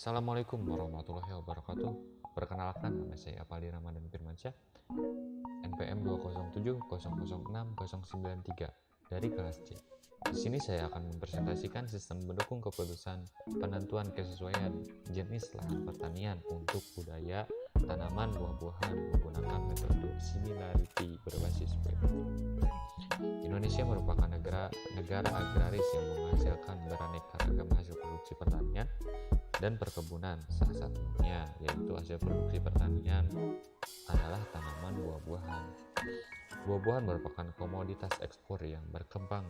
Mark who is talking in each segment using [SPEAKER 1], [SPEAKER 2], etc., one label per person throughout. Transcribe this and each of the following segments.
[SPEAKER 1] Assalamualaikum warahmatullahi wabarakatuh. Perkenalkan, nama saya Apaldi Ramadan Firmansyah, NPM 207006093 dari kelas C. Di sini saya akan mempresentasikan sistem pendukung keputusan penentuan kesesuaian jenis lahan pertanian untuk budaya tanaman buah-buahan menggunakan metode similarity berbasis web. Indonesia merupakan negara agraris yang menghasilkan beraneka ragam hasil produksi pertanian dan perkebunan. Salah satunya yaitu hasil produksi pertanian adalah tanaman buah-buahan. Buah-buahan merupakan komoditas ekspor yang berkembang.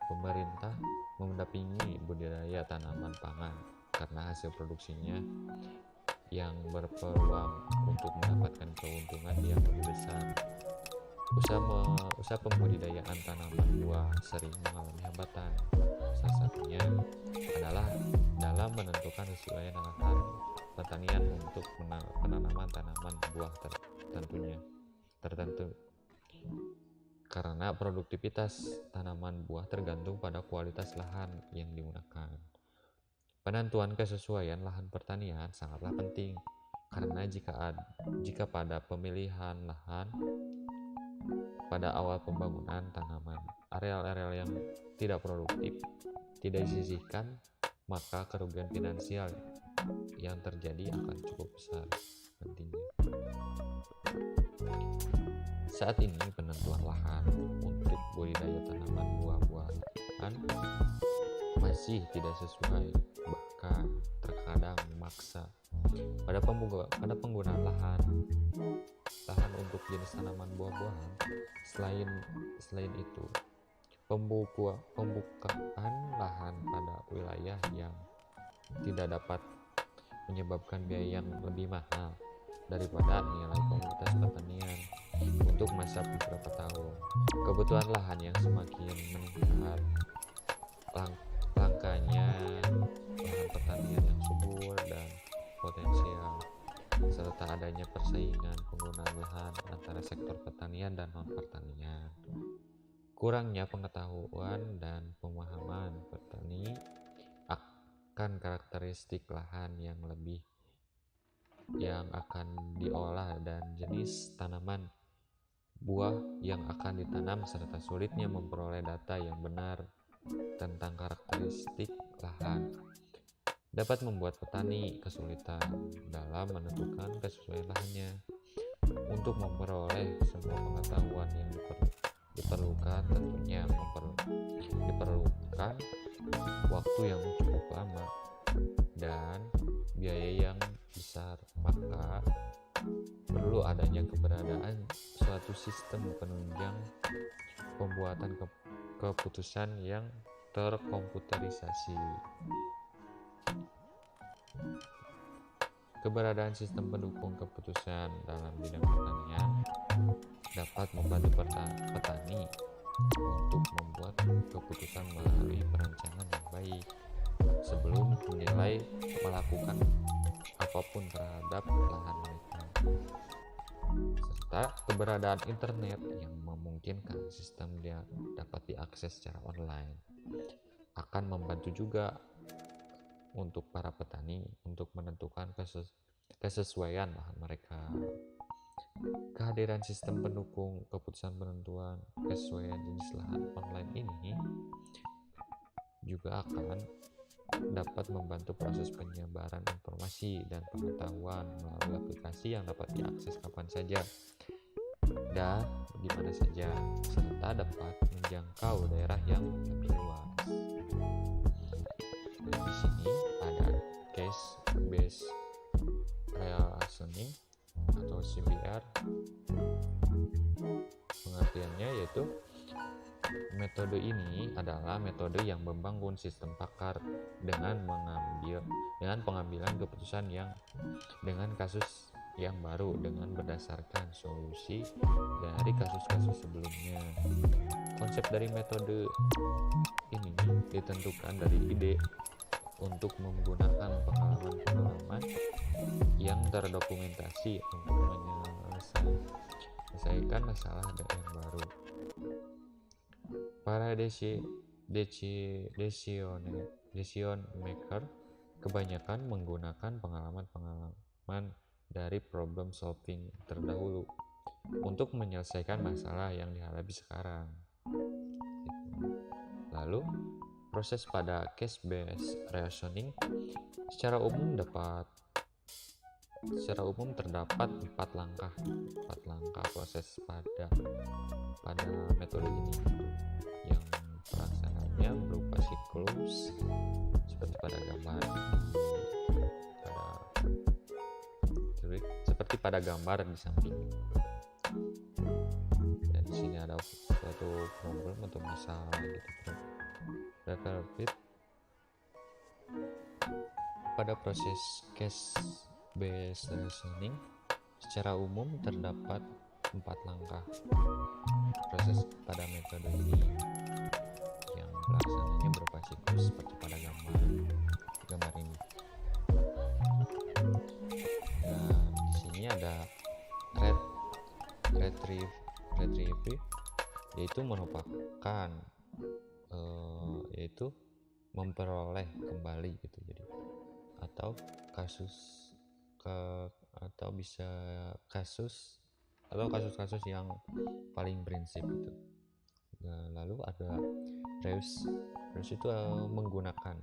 [SPEAKER 1] Pemerintah mendampingi budidaya tanaman pangan karena hasil produksinya yang berpeluang untuk mendapatkan keuntungan yang lebih besar. Usaha pembudidayaan tanaman buah sering mengalami hambatan. Salah satunya adalah dalam menentukan kesesuaian lahan pertanian untuk penanaman tanaman buah tertentu. Karena produktivitas tanaman buah tergantung pada kualitas lahan yang digunakan. Penentuan kesesuaian lahan pertanian sangatlah penting karena jika pada pemilihan lahan pada awal pembangunan tanaman, areal-areal yang tidak produktif tidak disisihkan, maka kerugian finansial yang terjadi akan cukup besar nantinya. Saat ini penentuan lahan untuk budidaya tanaman buah-buahan masih tidak sesuai, bahkan terkadang memaksa. Pada penggunaan lahan untuk jenis tanaman buah-buahan, selain itu pembukaan lahan pada wilayah yang tidak dapat menyebabkan biaya yang lebih mahal daripada nilai komoditas pertanian untuk masa beberapa tahun. Kebutuhan lahan yang semakin meningkat, langkanya lahan pertanian yang subur dan potensial, serta adanya persaingan penggunaan lahan antara sektor pertanian dan non-pertanian. Kurangnya pengetahuan dan pemahaman petani akan karakteristik lahan yang akan diolah dan jenis tanaman buah yang akan ditanam, serta sulitnya memperoleh data yang benar tentang karakteristik lahan dapat membuat petani kesulitan dalam menentukan kesesuaian lahannya. Untuk memperoleh semua pengetahuan yang diperlukan, tentunya diperlukan waktu yang cukup lama dan biaya yang besar, maka perlu adanya keberadaan suatu sistem penunjang pembuatan keputusan yang terkomputerisasi. Keberadaan sistem pendukung keputusan dalam bidang pertanian dapat membantu petani untuk membuat keputusan melalui perencanaan yang baik sebelum melakukan apapun terhadap lahan mereka, serta keberadaan internet yang memungkinkan sistem dapat diakses secara online akan membantu juga untuk para petani untuk menentukan kesesuaian lahan mereka. Kehadiran sistem pendukung keputusan penentuan kesesuaian jenis lahan online ini juga akan dapat membantu proses penyebaran informasi dan pengetahuan melalui aplikasi yang dapat diakses kapan saja dan di mana saja, serta dapat menjangkau daerah yang lebih luas. Dan di sini ada case based reasoning atau CBR. Pengertiannya yaitu metode ini adalah metode yang membangun sistem pakar dengan pengambilan keputusan dengan kasus yang baru dengan berdasarkan solusi dari kasus-kasus sebelumnya. Konsep dari metode ini ditentukan dari ide untuk menggunakan pengalaman yang terdokumentasi untuk menyelesaikan masalah yang baru. Para decision maker kebanyakan menggunakan pengalaman-pengalaman dari problem solving terdahulu untuk menyelesaikan masalah yang dihadapi sekarang. Lalu, proses pada case-based reasoning secara umum terdapat empat langkah proses pada metode ini, yang pelaksanaannya berupa siklus seperti pada gambar di samping. Dan di sini ada suatu problem atau masalah gitu. Pada proses case-based reasoning secara umum terdapat 4 langkah proses pada metode ini, yang pelaksananya berupa siklus seperti pada gambar ini. Nah, di sini ada retrieve, yaitu merupakan yaitu memperoleh kembali gitu, jadi atau kasus-kasus yang paling prinsip itu. Nah, lalu ada reuse itu menggunakan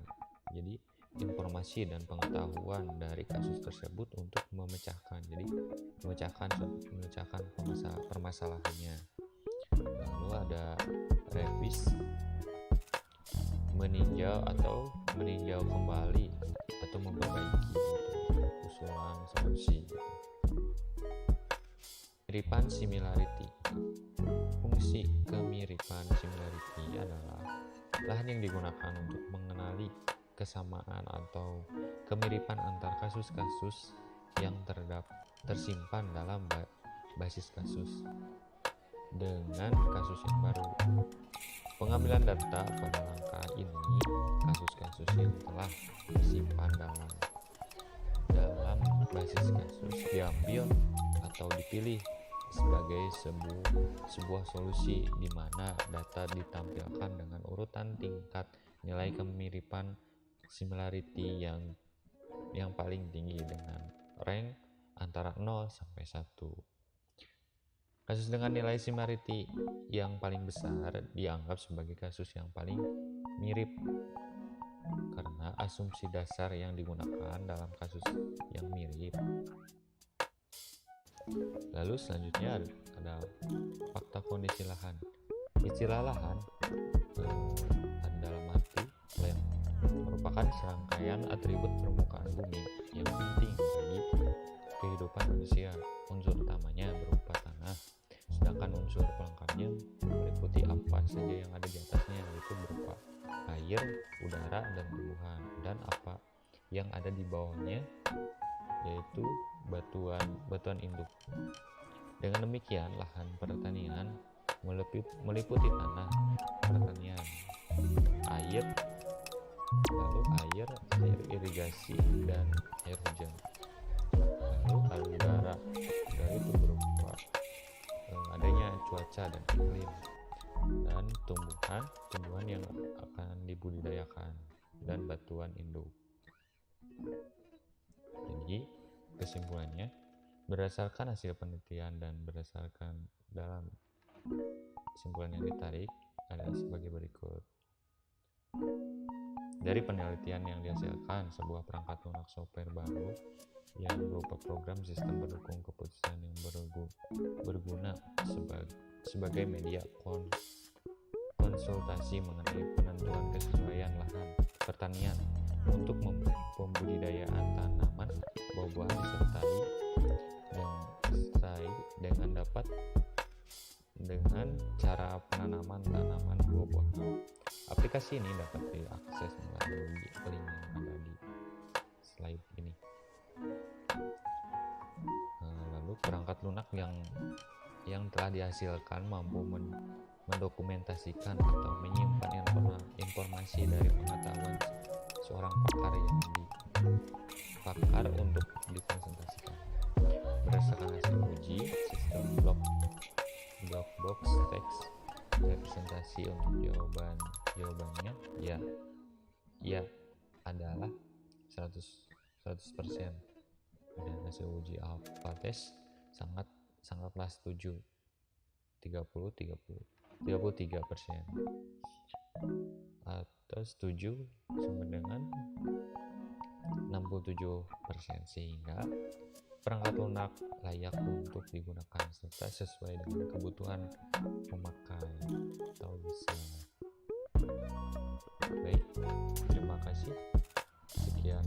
[SPEAKER 1] jadi informasi dan pengetahuan dari kasus tersebut untuk memecahkan permasalahannya. Lalu ada revise, meninjau kembali atau memperbaiki usulan solusi. Kemiripan similarity. Fungsi kemiripan similarity adalah lahan yang digunakan untuk mengenali kesamaan atau kemiripan antar kasus-kasus yang tersimpan dalam basis kasus dengan kasus yang baru. Pengambilan data pada langkah ini, kasus-kasus yang telah tersimpan dalam basis kasus diambil atau dipilih sebagai sebuah solusi di mana data ditampilkan dengan urutan tingkat nilai kemiripan similarity yang paling tinggi dengan rank antara 0 sampai 1. Kasus dengan nilai similarity yang paling besar dianggap sebagai kasus yang paling mirip karena asumsi dasar yang digunakan dalam kasus yang mirip. Lalu selanjutnya ada fakta kondisi lahan. Istilah lahan dalam arti land merupakan serangkaian atribut permukaan bumi yang penting bagi kehidupan manusia. Unsur utamanya berupa tanah, sedangkan unsur pelengkapnya meliputi apa saja yang ada di atasnya, yaitu berupa air, udara, dan tumbuhan, dan apa yang ada di bawahnya, yaitu batuan induk. Dengan demikian, lahan pertanian meliputi tanah pertanian, air irigasi, dan air hujan. Lalu ada udara itu berupa adanya cuaca dan iklim, dan tumbuhan yang akan dibudidayakan, dan batuan induk. Jadi kesimpulannya, berdasarkan hasil penelitian dan berdasarkan dalam kesimpulan yang ditarik adalah sebagai berikut. Dari penelitian yang dihasilkan, sebuah perangkat lunak software baru yang berupa program sistem pendukung keputusan yang berguna sebagai media konsultasi mengenai penentuan kesesuaian lahan pertanian untuk pembudidayaan tanaman buah-buahan disertai dengan cara penanaman tanaman buah-buahan. Aplikasi ini dapat diakses melalui link yang ada di slide ini. Lalu perangkat lunak yang telah dihasilkan mampu mendokumentasikan atau menyimpan informasi dari pengetahuan seorang pakar untuk dipresentasikan. Berdasarkan hasil uji, sistem block box text representasi untuk jawabannya ya adalah 100%. Dan hasil uji alpha test sangatlah setuju, 33%. Atau setuju sama dengan 67%, sehingga perangkat lunak layak untuk digunakan serta sesuai dengan kebutuhan pemakai atau user. Baik, terima kasih. Sekian